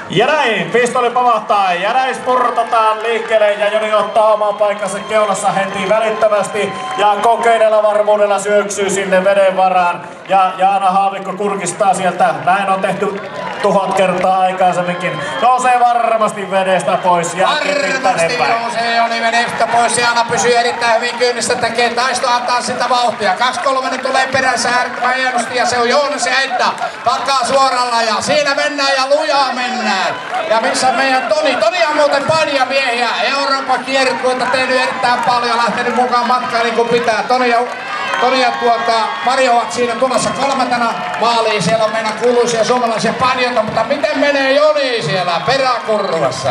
Ja näin, pistoli pamahtaa ja näin spurtataan liikkeelle ja Joni ottaa oman paikkansa keulassa heti välittömästi ja kokeneella varmuudella syöksyy sinne veden varaan ja Jaana Haavikko kurkistaa sieltä. Näin on tehty 1000 kertaa aikaisemminkin. Nousee varmasti vedestä pois ja varmasti nousee Joni vedestä pois. Jaana pysyy erittäin hyvin kynnissä, tekee taisto antaa sitä vauhtia. 2-3 tulee perässä äärettömän hienosti ja se on Joonas ja Edda takaa suoralla ja siinä mennään ja lujaa mennään. Ja missä meidän Toni? Toni on muuten painijamiehiä. Euroopan kiertueita tehnyt erittäin paljon, lähtenyt mukaan matkaan niin kuin pitää. Toni ja Mari ovat siinä tulossa 3. maaliin. Siellä on meidän kuuluisia suomalaisia painijoita, mutta miten menee Joni siellä peräkurvassa?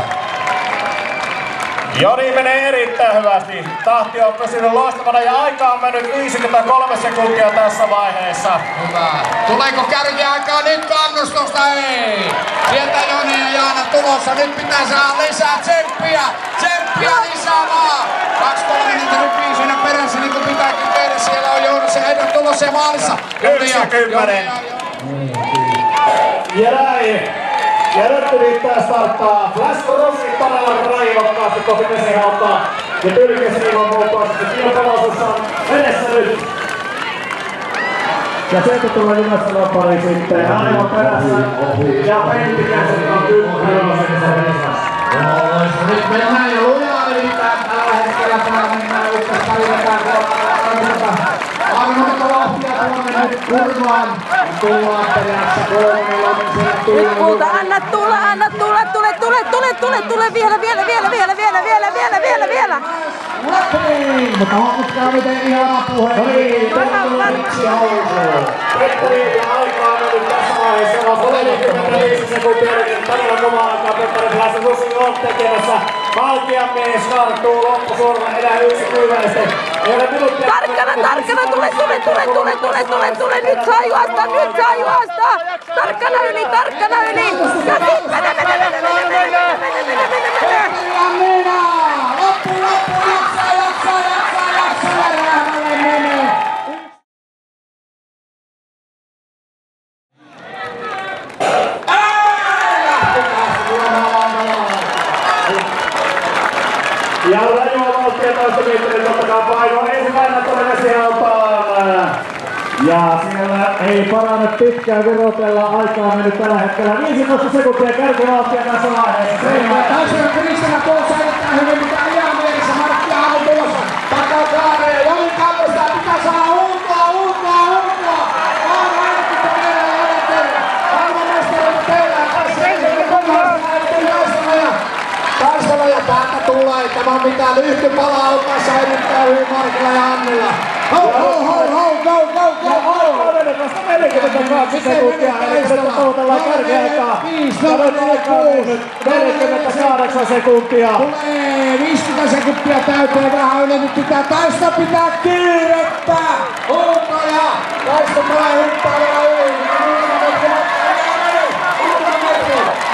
Joni menee erittäin hyvästi. Tahti on pysynyt loistavana ja aika on mennyt 53 sekuntia tässä vaiheessa. Hyvä. Tuleeko kärkiaikaa nyt kannustusta? Ei. Sieltä Joni ja Jaana tulossa. Nyt pitää saada lisää tsemppiä. Tsemppiä lisää vaan. 2-3 rypii siinä perässä niin kuin pitääkin tehdä. Siellä on Joonas ja Edda tulossa ja maalissa. 90. Ja näin. Ja nyt yrittää starttaa Flash Rossi todella raivokkaasti kohti vesihauttaa. Ja Tyrkesniivon muotoisesti kilpailuosuus on edessä nyt. Ja sieltä tulee Jyväskylän pari sitten aivan perässä. Ja Pentikäiset on 10 nyt mennään ja lujaa yrittää tällä hetkellä. Täällä mennään ykkösparivetään Arnoilta vauhtia tuonne nyt kurvaan. Tullaan perässä 3-4. Nyt multa anna tulla, tule vielä. Mutta huomatkaa miten ihana puhe. No niin, tervetuloa housuun. Petteri ja aikaa on mennyt tässä vaiheessa vasta 45 sekuntia. Todella kovaa aikaa Petteri Flash Rossi on tekemässä. Valkian mies karttuu loppusuoralla enää yksi kuivaisesti. Ei ole minuuttia. Tarkkana, tule, nyt saa juosta. Tarkkana yli. Ja sit mene. Ja rajua vauhtia toista miettinyt tottakaa painoa ensimmäisenä tuonne vesialtaan. Ja siellä ei paranne pitkään virotella, aikaa on mennyt tällä hetkellä 15 sekuntia kärkivauhtia tässä vaiheessa. Taisella Kristiina tuossa erittäin hyvin, mitä ihan mielessä Martti Aamu tuossa. Takaa Kaare ja Joni kannustaa, pitää saada ulkoa. Kaare ainakin tehdään jälleen kerran. Maailmanmestareita tehdään taistella ja täältä tulee. Tämä on mitään lyhty palautassa erittäin hyvin Markilla ja Annilla. Go! Vasta 42 sekuntia, eli nyt tavoitellaan kärkiaikaa. Ja nyt aika on mennyt 48 sekuntia. Tulee 50 sekuntia täyteen vähän yli, nyt pitää kiirettä. Ulkoja! Taisto tulee hyppäällä yli.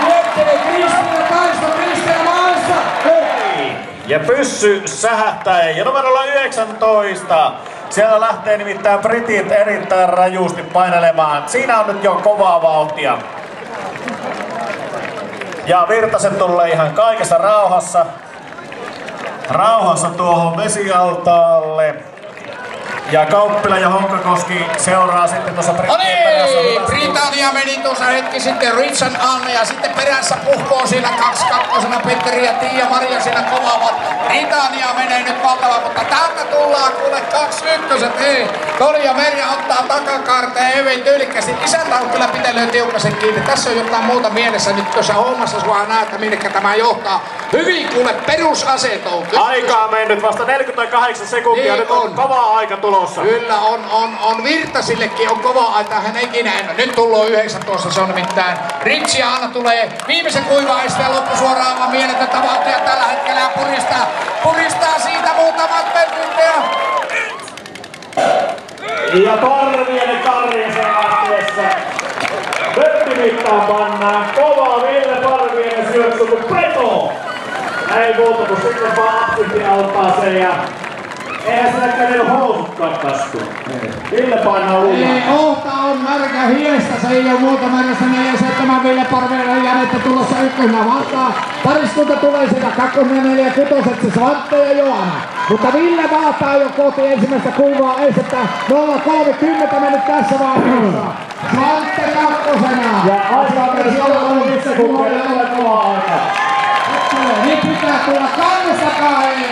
Miettelee Kristiina maassa. Ja pyssy sähähtää ja numerolla 19. Siellä lähtee nimittäin britit erittäin rajusti painelemaan. Siinä on nyt jo kovaa vauhtia. Ja Virtasen tulee ihan kaikessa rauhassa tuohon vesialtaalle. Ja Kauppila ja Honkakoski seuraa sitten tuossa brittien perässä. Britannia meni tuossa hetki sitten Richard Anne ja sitten perässä puhkoo siinä 2-2 Petteri ja Tiia Maria siinä kovaavat. Britannia menee nyt valtavaa, mutta täältä tullaan kuule 2-1. Ei, Toni ja Merja ottaa takakaarteen hyvin tyylikkästi. Isäntä on kyllä pitänyt tiukkasen kiinni. Tässä on jotain muuta mielessä nyt tuossa hommassa, sua näet, että minnekä tämä johtaa. Hyvin kuule perusaseton. Aika on mennyt vasta 48 sekuntia, niin nyt on kova aika tulossa. Kyllä on Virtasillekin on kova aika, hän ikinä en. Nyt tullut 19, se on nimittäin. Ritsi ja Anna tulee viimeisen kuivaisteen loppusuoraan aivan mieletöntä vauhtia tällä hetkellä ja puristaa siitä muutamat metrit. Ja Parvienen Karjisen lähtiessä. Möttimittaan pannaan kova Ville Parvienen syöksy kuin peto. Ei muuta kuin sitten vaan absintti auttaa sen ja eihän sinäkään niillä housut katkastu. Ville painaa lujaa. Ohta on märkä hiestä, se ei oo muuta märkästä, niin ei se 7 Ville Parvela Janetta tulossa ykkösenä vastaan. Pariskunta tulee sekä 2, 4 ja 6 se Svante ja Joana. Mutta Ville vaataa jo kohti ensimmäistä kulmaa estettä 0.30 mennyt tässä vaiheessa. Svante kakkosena. Ja aika on myös 0.5 sekuntia, tulee kova aika. Nyt pitää tulla kannustakaa ei.